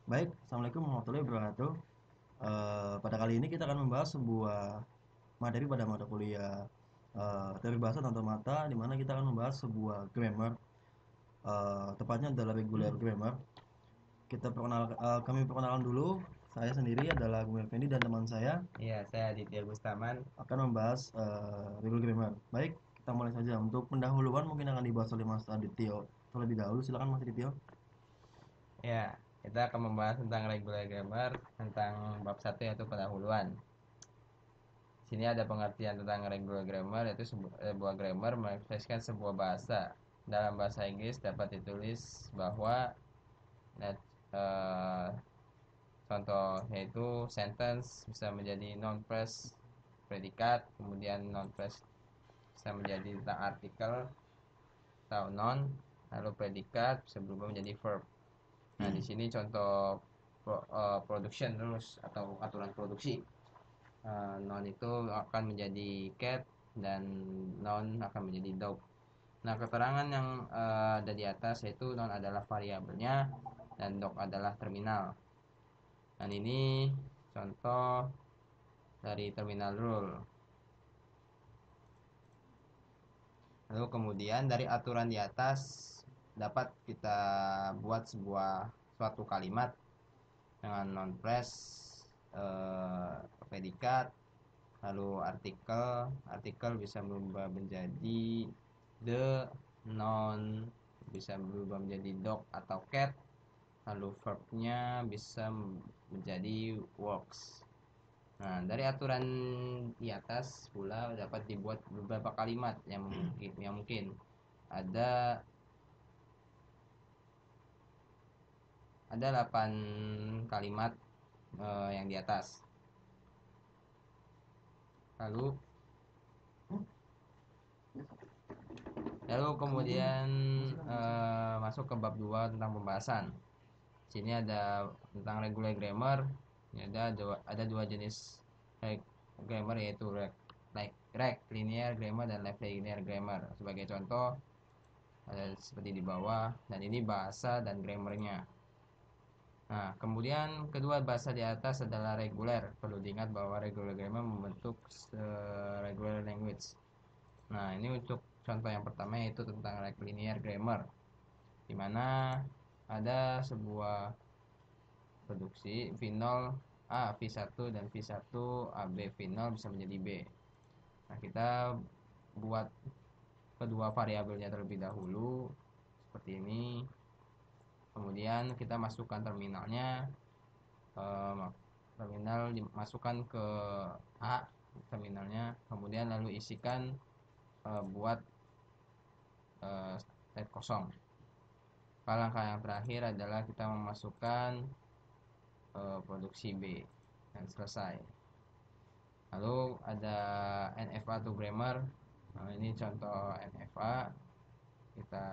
Baik, Assalamualaikum warahmatullahi wabarakatuh. Pada kali ini kita akan membahas sebuah materi pada mata kuliah teori bahasa dan mata, di mana kita akan membahas sebuah grammar, tepatnya adalah regular grammar. Kami perkenalkan dulu. Saya sendiri adalah Gumel Fendi dan teman saya Iya, saya Aditya Gustaman. akan membahas regular grammar. Baik, kita mulai saja. Untuk pendahuluan mungkin akan dibahas oleh Mas Adityo terlebih dahulu. Silakan Mas Adityo. Ya, kita akan membahas tentang regular grammar, tentang bab satu yaitu pendahuluan. Sini ada pengertian tentang regular grammar, yaitu sebuah grammar mengekspresikan sebuah bahasa. Dalam bahasa Inggris dapat ditulis bahwa net, eh, contoh yaitu sentence bisa menjadi non phrase predikat, kemudian non phrase bisa menjadi tentang artikel atau noun, lalu predikat bisa berubah menjadi verb. Nah, di sini contoh production rules atau aturan produksi. Noun itu akan menjadi cat dan noun akan menjadi dog. Nah, keterangan yang ada di atas yaitu noun adalah variabelnya dan dog adalah terminal. Dan ini contoh dari terminal rule. Lalu kemudian dari aturan di atas dapat kita buat suatu kalimat dengan non phrase, predikat, lalu artikel bisa berubah menjadi the, noun bisa berubah menjadi dog atau cat, lalu verbnya bisa menjadi works. Nah, dari aturan di atas pula dapat dibuat beberapa kalimat yang mungkin ada ada 8 kalimat yang di atas. Lalu Lalu kemudian masuk ke bab 2 tentang pembahasan. Sini ada tentang regular grammar. Ini ada dua jenis grammar, yaitu linear grammar dan left linear grammar. Sebagai contoh ada seperti di bawah, dan ini bahasa dan grammarnya. Nah, kemudian kedua bahasa di atas adalah regular. Perlu diingat bahwa regular grammar membentuk regular language. Nah, ini untuk contoh yang pertama yaitu tentang linear grammar, di mana ada sebuah produksi V0 A V1 dan V1 AB. V0 bisa menjadi B. Nah, kita buat kedua variabelnya terlebih dahulu seperti ini. Kemudian kita masukkan terminalnya. Terminal dimasukkan ke A terminalnya, kemudian lalu isikan buat state kosong. Langkah yang terakhir adalah kita memasukkan produksi B dan selesai. Lalu ada NFA to grammar. Nah, ini contoh NFA. Kita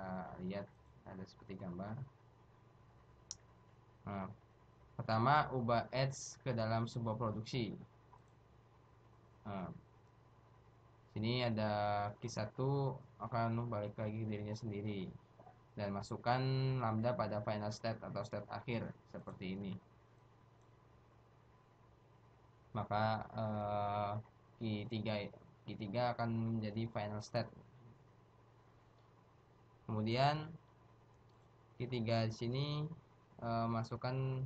lihat ada seperti gambar. Nah, pertama, ubah edge ke dalam sebuah produksi. Nah, sini ada Q1 akan balik lagi ke dirinya sendiri dan masukkan lambda pada final state atau state akhir seperti ini. Maka Q3 akan menjadi final state. Kemudian Q3 di sini masukkan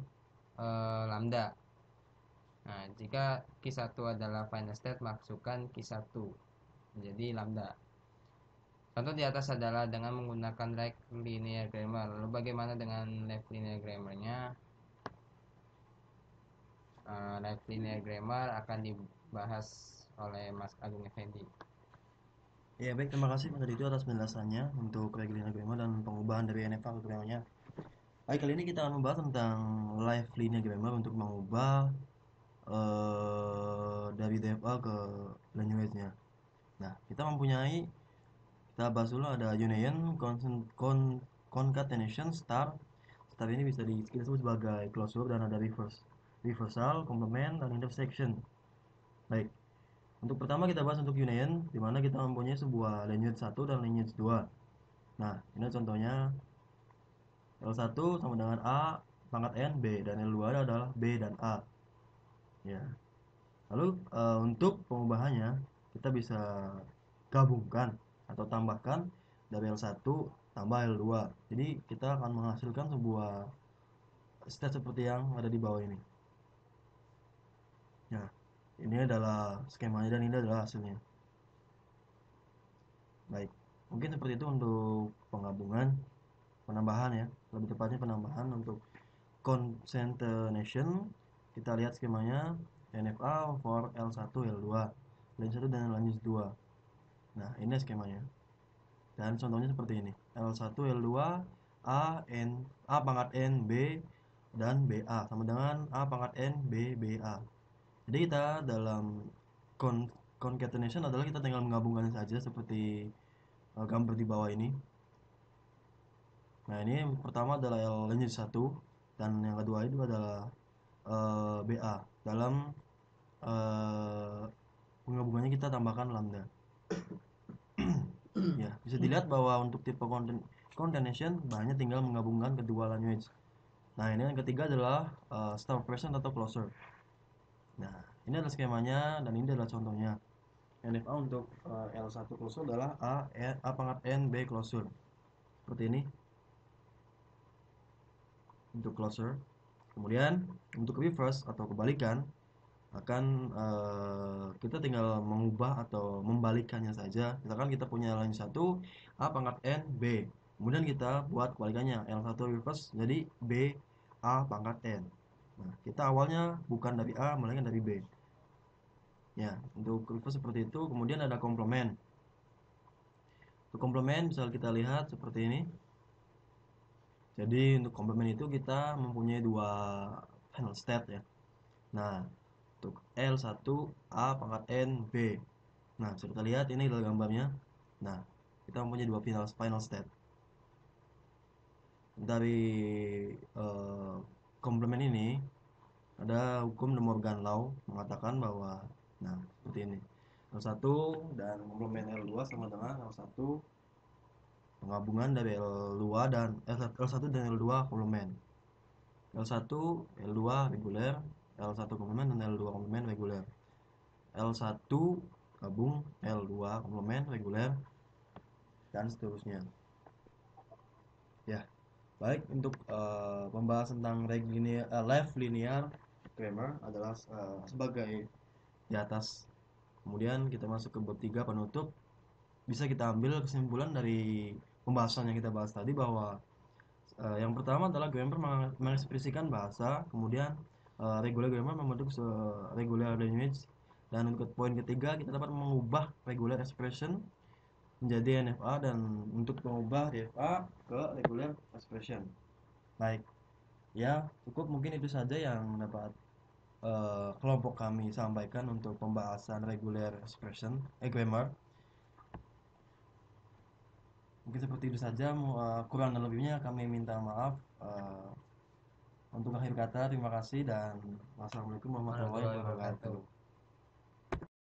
lambda. Nah, jika Q1 adalah final state, masukkan Q1 menjadi lambda. Contoh di atas adalah dengan menggunakan right linear grammar. Lalu bagaimana dengan left linear grammarnya? Right linear grammar akan dibahas oleh Mas Agung Effendi. Ya baik, terima kasih Mas Adityo atas penjelasannya untuk regular grammar dan pengubahan dari NFA ke grammarnya. Baik, kali ini kita akan membahas tentang live linear grammar untuk mengubah dari DFA ke language-nya. Nah, kita bahas dulu ada union, concatenation, star. Star ini bisa kita sebut sebagai closure dan ada reversal, complement, dan intersection. Baik, untuk pertama kita bahas untuk union, di mana kita mempunyai sebuah lineage 1 dan lineage 2. Nah, ini contohnya L1 sama dengan A pangkat N B, dan L2 adalah B dan A. Ya. Lalu untuk pengubahannya kita bisa gabungkan atau tambahkan dari L1 tambah L2. Jadi kita akan menghasilkan sebuah state seperti yang ada di bawah ini. Ya, ini adalah skemanya dan ini adalah hasilnya. Baik, mungkin seperti itu untuk penggabungan, penambahan ya, lebih tepatnya penambahan untuk concatenation. Kita lihat skemanya NFA for L1 L2 L1 dan L2. Nah, ini skemanya. Dan contohnya seperti ini. L1 L2 A pangkat N B dan BA sama dengan A pangkat N B BA. Jadi kita dalam concatenation adalah kita tinggal menggabungkan saja seperti gambar di bawah ini. Nah, ini yang pertama adalah L1 dan yang kedua itu adalah BA. Dalam penggabungannya kita tambahkan lambda. Ya, bisa dilihat bahwa untuk tipe concatenation bahannya tinggal menggabungkan kedua language. Nah, ini yang ketiga adalah start operation atau closure. Nah, ini adalah skemanya dan ini adalah contohnya. NFA untuk L1 closure adalah A pangkat N B closure. Seperti ini untuk closure. Kemudian untuk reverse atau kebalikan akan kita tinggal mengubah atau membalikannya saja. Misalkan kita punya line 1 A pangkat N B, kemudian kita buat kebalikannya L1 reverse jadi B A pangkat N. Nah, kita awalnya bukan dari A melainkan dari B. Ya, untuk reverse seperti itu. Kemudian ada komplement. Untuk komplement bisa kita lihat seperti ini. Jadi untuk komplement itu kita mempunyai dua final state ya. Nah, untuk L1 A pangkat N B. Nah, bisa kita lihat ini adalah gambarnya. Nah, kita mempunyai dua final state. Dari komplement ini ada hukum De Morgan Law mengatakan bahwa seperti ini. L1 dan komplement L2 sama dengan L1 penggabungan dari L2 dan L1 dan L2 komplement. L1 L2 reguler, L1 komplement dan L2 komplement reguler. L1 gabung L2 komplement reguler dan seterusnya. Ya, baik untuk membahas tentang left linear grammar adalah sebagai di atas. Kemudian kita masuk ke bab 3 penutup. Bisa kita ambil kesimpulan dari pembahasan yang kita bahas tadi bahwa yang pertama adalah grammar mengekspresikan bahasa, kemudian regular grammar membentuk regular language, dan untuk poin ketiga kita dapat mengubah regular expression menjadi NFA dan untuk mengubah DFA ke regular expression. Baik, ya cukup mungkin itu saja yang dapat kelompok kami sampaikan untuk pembahasan regular expression grammar. Mungkin seperti itu saja, kurang dan lebihnya kami minta maaf. Untuk akhir kata terima kasih dan wassalamualaikum warahmatullahi wabarakatuh.